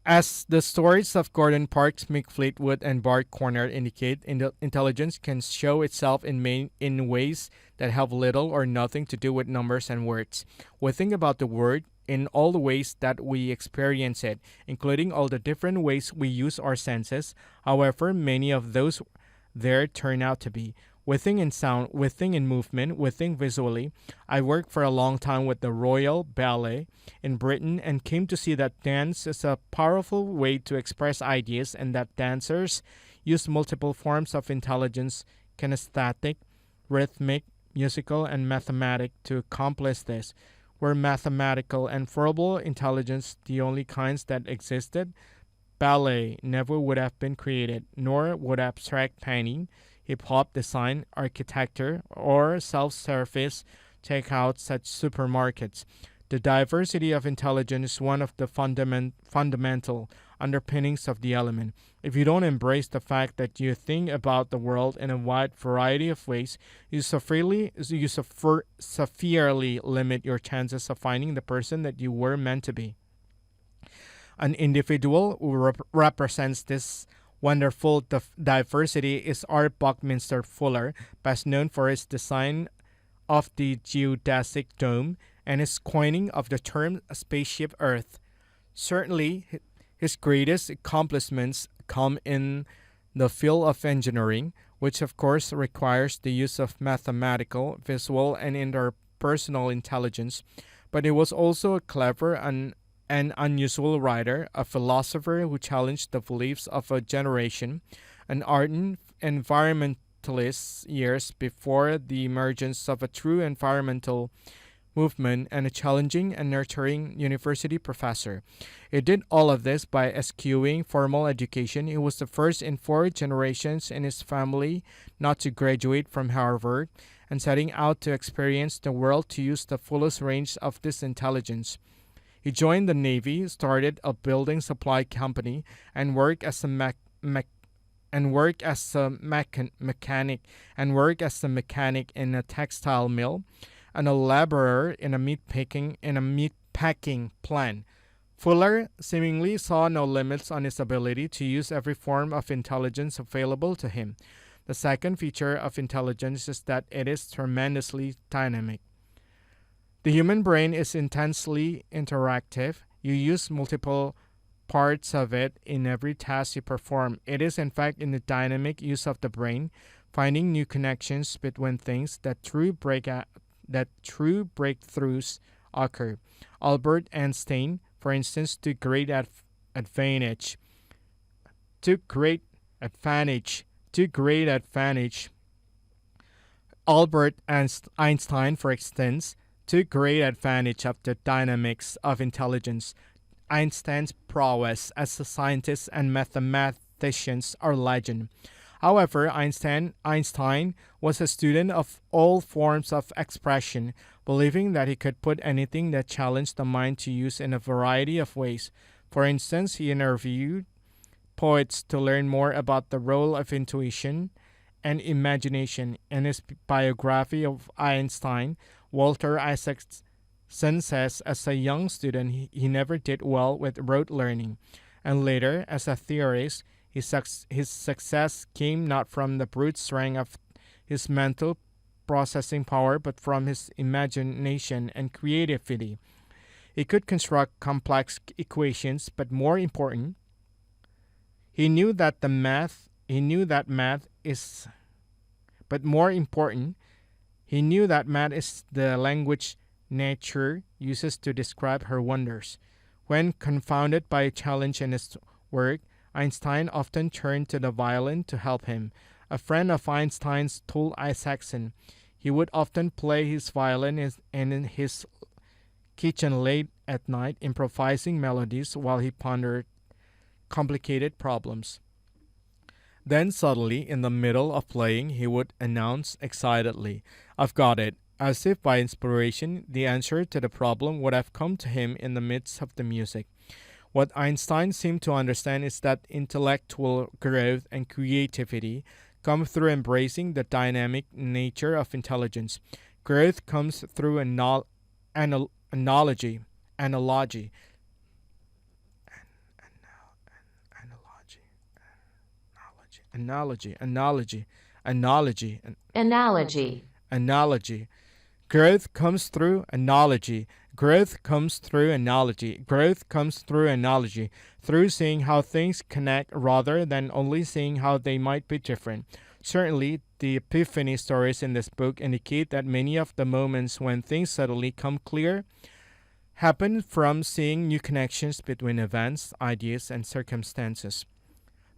As the stories of Gordon Parks, Mick Fleetwood, and Bart Corner indicate, intelligence can show itself in ways that have little or nothing to do with numbers and words. We think about the word in all the ways that we experience it, including all the different ways we use our senses. However, many of those there turn out to be. Within in sound, within in movement, within visually. I worked for a long time with the Royal Ballet in Britain and came to see that dance is a powerful way to express ideas and that dancers use multiple forms of intelligence, kinesthetic, rhythmic, musical, and mathematic to accomplish this. Were mathematical and verbal intelligence the only kinds that existed, ballet never would have been created, nor would abstract painting, hip hop design, architecture, or self service take out such supermarkets. The diversity of intelligence is one of the fundamental underpinnings of the element. If you don't embrace the fact that you think about the world in a wide variety of ways, severely limit your chances of finding the person that you were meant to be. An individual who represents this wonderful diversity is R. Buckminster Fuller, best known for his design of the geodesic dome and his coining of the term spaceship Earth. Certainly, his greatest accomplishments come in the field of engineering, which of course requires the use of mathematical, visual, and interpersonal intelligence, but he was also a clever and an unusual writer, a philosopher who challenged the beliefs of a generation, an ardent environmentalist years before the emergence of a true environmental movement, and a challenging and nurturing university professor. He did all of this by eschewing formal education. He was the first in 4 generations in his family not to graduate from Harvard, and setting out to experience the world to use the fullest range of this intelligence. He joined the Navy, started a building supply company, and worked as a mechanic in a textile mill, and a laborer in a meat packing plant. Fuller seemingly saw no limits on his ability to use every form of intelligence available to him. The second feature of intelligence is that it is tremendously dynamic. The human brain is intensely interactive. You use multiple parts of it in every task you perform. It is, in fact, in the dynamic use of the brain, finding new connections between things, that true breakthroughs occur. Albert Einstein, for instance, took great advantage. Albert Einstein, for instance, took great advantage of the dynamics of intelligence. Einstein's prowess as a scientist and mathematician are legend. However, Einstein was a student of all forms of expression, believing that he could put anything that challenged the mind to use in a variety of ways. For instance, he interviewed poets to learn more about the role of intuition and imagination. In his biography of Einstein, Walter Isaacson says, as a young student, he never did well with rote learning, and later, as a theorist, his success came not from the brute strength of his mental processing power, but from his imagination and creativity. He could construct complex equations, but more important, he knew that math is the language nature uses to describe her wonders. When confounded by a challenge in his work, Einstein often turned to the violin to help him. A friend of Einstein's told Isaacson he would often play his violin in his kitchen late at night, improvising melodies while he pondered complicated problems. Then suddenly, in the middle of playing, he would announce excitedly, "I've got it." As if by inspiration, the answer to the problem would have come to him in the midst of the music. What Einstein seemed to understand is that intellectual growth and creativity come through embracing the dynamic nature of intelligence. Growth comes through analogy, Analogy. analogy. Growth comes through analogy. Growth comes through analogy. Growth comes through analogy, through seeing how things connect rather than only seeing how they might be different. Certainly, the epiphany stories in this book indicate that many of the moments when things suddenly come clear happen from seeing new connections between events, ideas, and circumstances.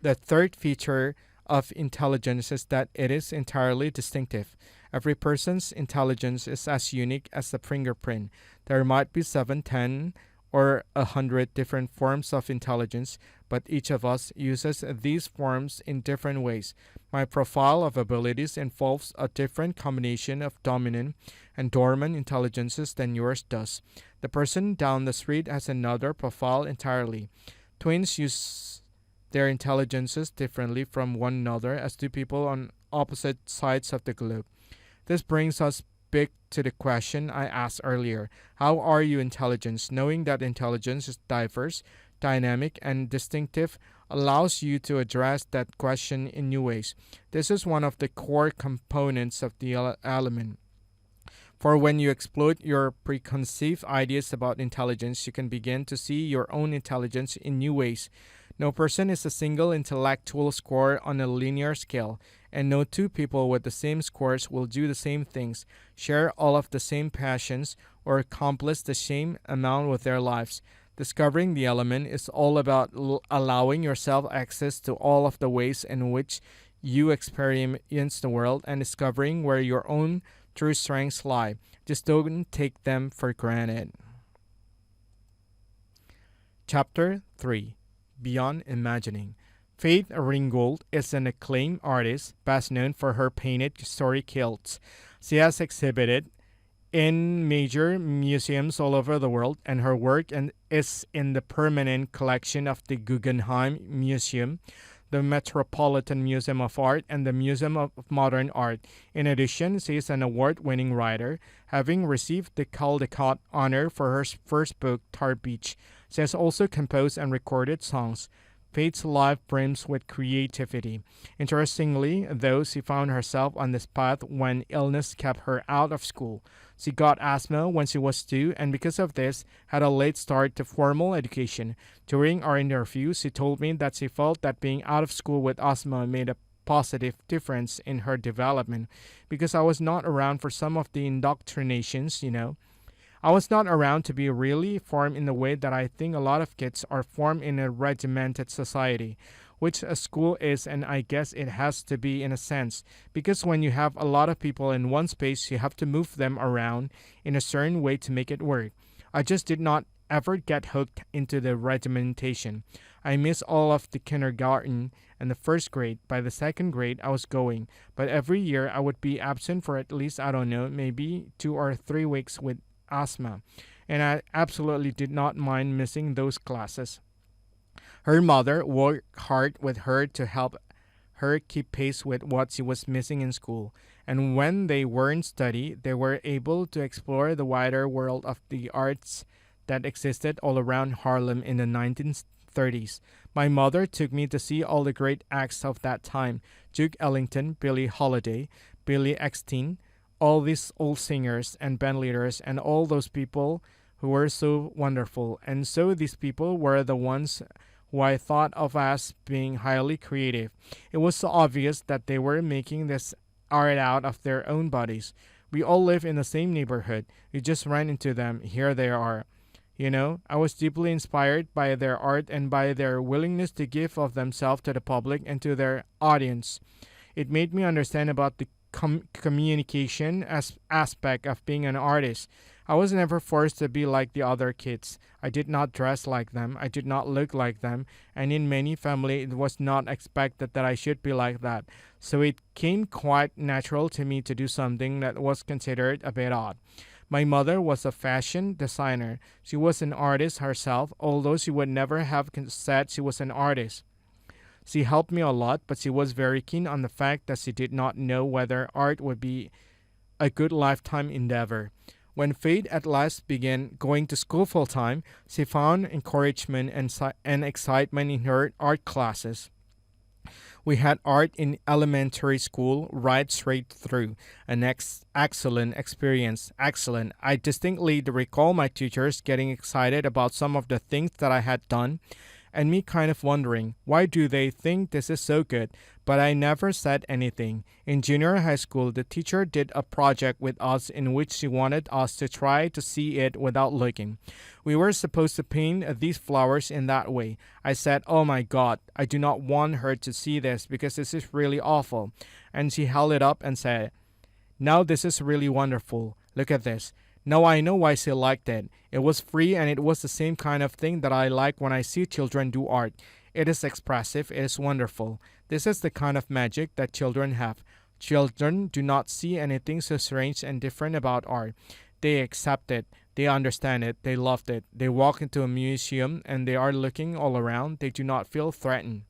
The third feature of intelligence is that it is entirely distinctive. Every person's intelligence is as unique as a fingerprint. There might be 7, 10, or 100 different forms of intelligence, but each of us uses these forms in different ways. My profile of abilities involves a different combination of dominant and dormant intelligences than yours does. The person down the street has another profile entirely. Twins use their intelligences differently from one another as do people on opposite sides of the globe. This brings us back to the question I asked earlier. How are you intelligent? Knowing that intelligence is diverse, dynamic, and distinctive allows you to address that question in new ways. This is one of the core components of the element. For when you exploit your preconceived ideas about intelligence, you can begin to see your own intelligence in new ways. No person is a single intellectual score on a linear scale, and no two people with the same scores will do the same things, share all of the same passions, or accomplish the same amount with their lives. Discovering the element is all about allowing yourself access to all of the ways in which you experience the world and discovering where your own true strengths lie. Just don't take them for granted. Chapter 3: Beyond Imagining. Faith Ringgold is an acclaimed artist, best known for her painted story kilts. She has exhibited in major museums all over the world, and her work is in the permanent collection of the Guggenheim Museum, the Metropolitan Museum of Art, and the Museum of Modern Art. In addition, she is an award-winning writer, having received the Caldecott honor for her first book, Tar Beach. She has also composed and recorded songs. Faith's life brims with creativity. Interestingly, though, she found herself on this path when illness kept her out of school. She got asthma when she was 2, and because of this, had a late start to formal education. During our interview, she told me that she felt that being out of school with asthma made a positive difference in her development, because I was not around for some of the indoctrinations. I was not around to be really formed in the way that I think a lot of kids are formed in a regimented society, which a school is, and I guess it has to be in a sense, because when you have a lot of people in one space, you have to move them around in a certain way to make it work. I just did not ever get hooked into the regimentation. I missed all of the kindergarten and the first grade. By the second grade, I was going, but every year I would be absent for at least, I don't know, maybe 2 or 3 weeks with asthma, and I absolutely did not mind missing those classes. Her mother worked hard with her to help her keep pace with what she was missing in school, and when they weren't study, they were able to explore the wider world of the arts that existed all around Harlem in the 1930s. My mother took me to see all the great acts of that time: Duke Ellington, Billie Holiday, Billy Eckstine, all these old singers and band leaders, and all those people who were so wonderful. And so these people were the ones who I thought of as being highly creative. It was so obvious that they were making this art out of their own bodies. We all live in the same neighborhood. We just ran into them. Here they are. I was deeply inspired by their art and by their willingness to give of themselves to the public and to their audience. It made me understand about the communication aspect of being an artist. I was never forced to be like the other kids. I did not dress like them. I did not look like them. And in many families, it was not expected that I should be like that. So it came quite natural to me to do something that was considered a bit odd. My mother was a fashion designer. She was an artist herself, although she would never have said she was an artist. She helped me a lot, but she was very keen on the fact that she did not know whether art would be a good lifetime endeavor. When Faith at last began going to school full-time, she found encouragement and excitement in her art classes. We had art in elementary school right straight through. An excellent experience. Excellent. I distinctly recall my teachers getting excited about some of the things that I had done and me kind of wondering, why do they think this is so good? But I never said anything. In junior high school, the teacher did a project with us in which she wanted us to try to see it without looking. We were supposed to paint these flowers in that way. I said, "Oh my God, I do not want her to see this because this is really awful." And she held it up and said, "Now this is really wonderful. Look at this." Now I know why she liked it. It was free and it was the same kind of thing that I like when I see children do art. It is expressive, it is wonderful. This is the kind of magic that children have. Children do not see anything so strange and different about art. They accept it, they understand it, they loved it. They walk into a museum and they are looking all around. They do not feel threatened.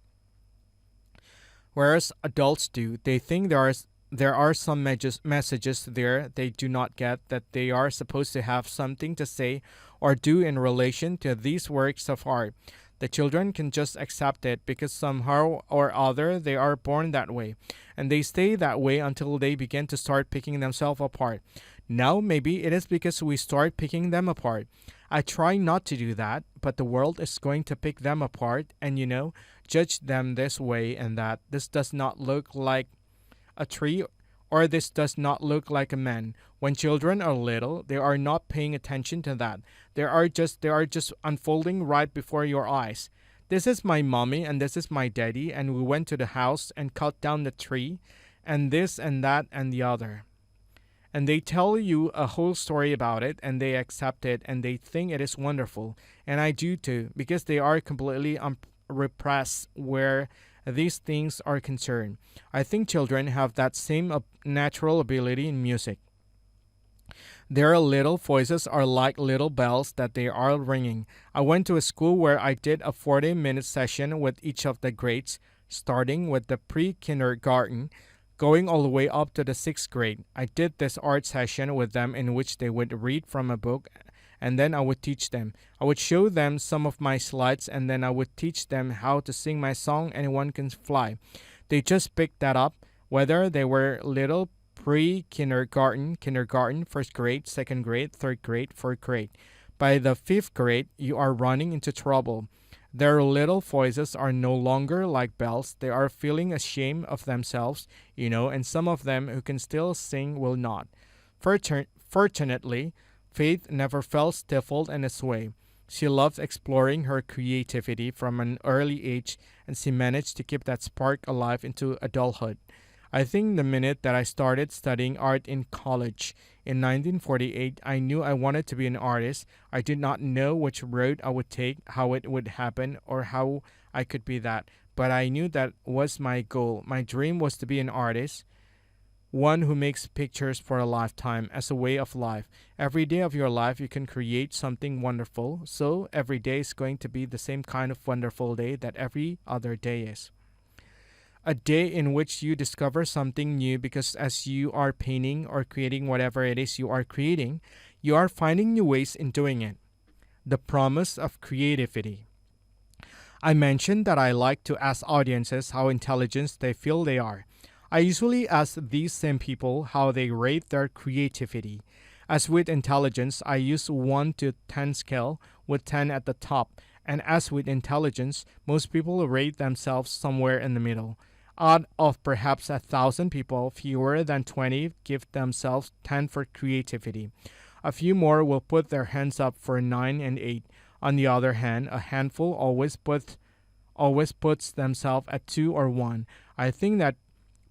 Whereas adults do, they think there are some messages there they do not get that they are supposed to have something to say or do in relation to these works of art. The children can just accept it because somehow or other they are born that way, and they stay that way until they begin to start picking themselves apart. Now, maybe it is because we start picking them apart. I try not to do that, but the world is going to pick them apart and, judge them this way and that. This does not look like a tree, or this does not look like a man. When children are little, they are not paying attention to that. They are just unfolding right before your eyes. This is my mommy and this is my daddy, and we went to the house and cut down the tree, and this and that and the other. And they tell you a whole story about it, and they accept it, and they think it is wonderful. And I do too, because they are completely repressed where these things are concerned. I think children have that same natural ability in music. Their little voices are like little bells that they are ringing. I went to a school where I did a 40-minute session with each of the grades, starting with the pre-kindergarten, going all the way up to the 6th grade. I did this art session with them in which they would read from a book, and then I would teach them. I would show them some of my slides, and then I would teach them how to sing my song, Anyone Can Fly. They just picked that up, whether they were little pre-kindergarten, kindergarten, 1st grade, 2nd grade, 3rd grade, 4th grade. By the 5th grade, you are running into trouble. Their little voices are no longer like bells. They are feeling ashamed of themselves, and some of them who can still sing will not. Fortunately, Faith never felt stifled in its way. She loved exploring her creativity from an early age, and she managed to keep that spark alive into adulthood. I think the minute that I started studying art in college in 1948, I knew I wanted to be an artist. I did not know which road I would take, how it would happen, or how I could be that. But I knew that was my goal. My dream was to be an artist, one who makes pictures for a lifetime as a way of life. Every day of your life, you can create something wonderful. So every day is going to be the same kind of wonderful day that every other day is. A day in which you discover something new, because as you are painting or creating whatever it is you are creating, you are finding new ways in doing it. The promise of creativity. I mentioned that I like to ask audiences how intelligent they feel they are. I usually ask these same people how they rate their creativity. As with intelligence, I use 1 to 10 scale, with 10 at the top. And as with intelligence, most people rate themselves somewhere in the middle. Out of perhaps 1,000 people, fewer than 20 give themselves 10 for creativity. A few more will put their hands up for 9 and 8. On the other hand, a handful always puts themselves at 2 or 1. I think that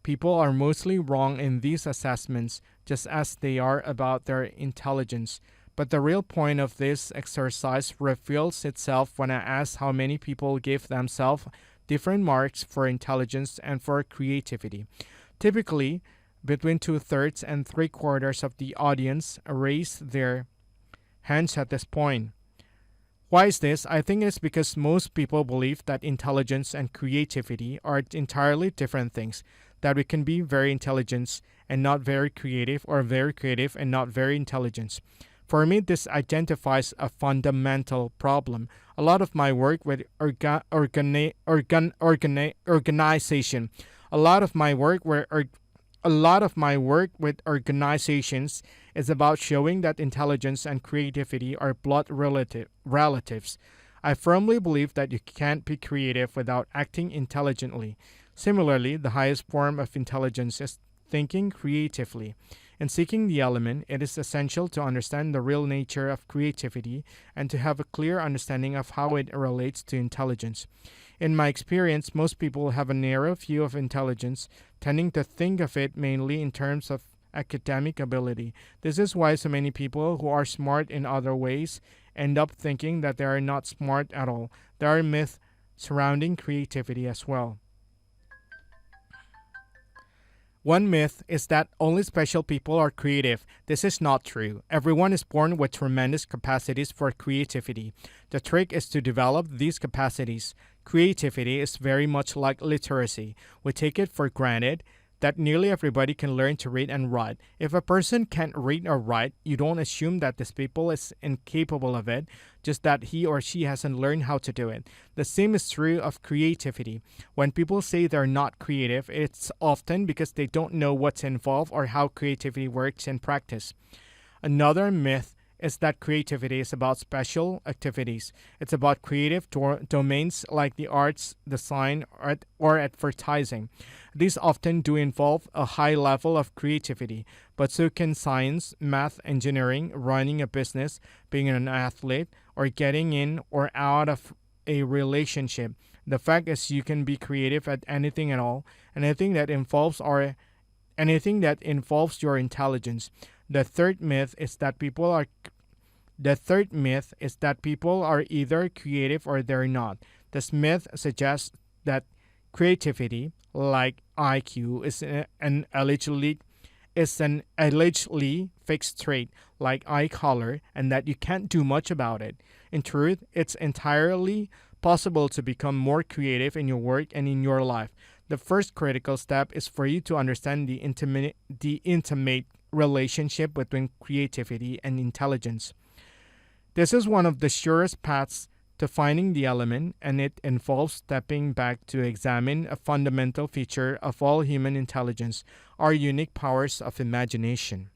people are mostly wrong in these assessments, just as they are about their intelligence. But the real point of this exercise reveals itself when I ask how many people give themselves different marks for intelligence and for creativity. Typically, between 2/3 and 3/4 of the audience raise their hands at this point. Why is this? I think it's because most people believe that intelligence and creativity are entirely different things, that we can be very intelligent and not very creative, or very creative and not very intelligent. For me, this identifies a fundamental problem. A lot of my work with organization, a lot of my work where a lot of my work with organizations is about showing that intelligence and creativity are relatives. I firmly believe that you can't be creative without acting intelligently. Similarly, the highest form of intelligence is thinking creatively. In seeking the element, it is essential to understand the real nature of creativity and to have a clear understanding of how it relates to intelligence. In my experience, most people have a narrow view of intelligence, tending to think of it mainly in terms of academic ability. This is why so many people who are smart in other ways end up thinking that they are not smart at all. There are myths surrounding creativity as well. One myth is that only special people are creative. This is not true. Everyone is born with tremendous capacities for creativity. The trick is to develop these capacities. Creativity is very much like literacy. We take it for granted that nearly everybody can learn to read and write. If a person can't read or write, you don't assume that this people is incapable of it, just that he or she hasn't learned how to do it. The same is true of creativity. When people say they're not creative, it's often because they don't know what's involved or how creativity works in practice. Another myth is that creativity is about special activities. It's about creative domains like the arts, design, or advertising. These often do involve a high level of creativity, but so can science, math, engineering, running a business, being an athlete, or getting in or out of a relationship. The fact is you can be creative at anything at all, anything that involves your intelligence. The third myth is that people are either creative or they're not. This myth suggests that creativity, like IQ, is an allegedly fixed trait, like eye color, and that you can't do much about it. In truth, it's entirely possible to become more creative in your work and in your life. The first critical step is for you to understand the intimate relationship between creativity and intelligence. This is one of the surest paths to finding the element, and it involves stepping back to examine a fundamental feature of all human intelligence, our unique powers of imagination.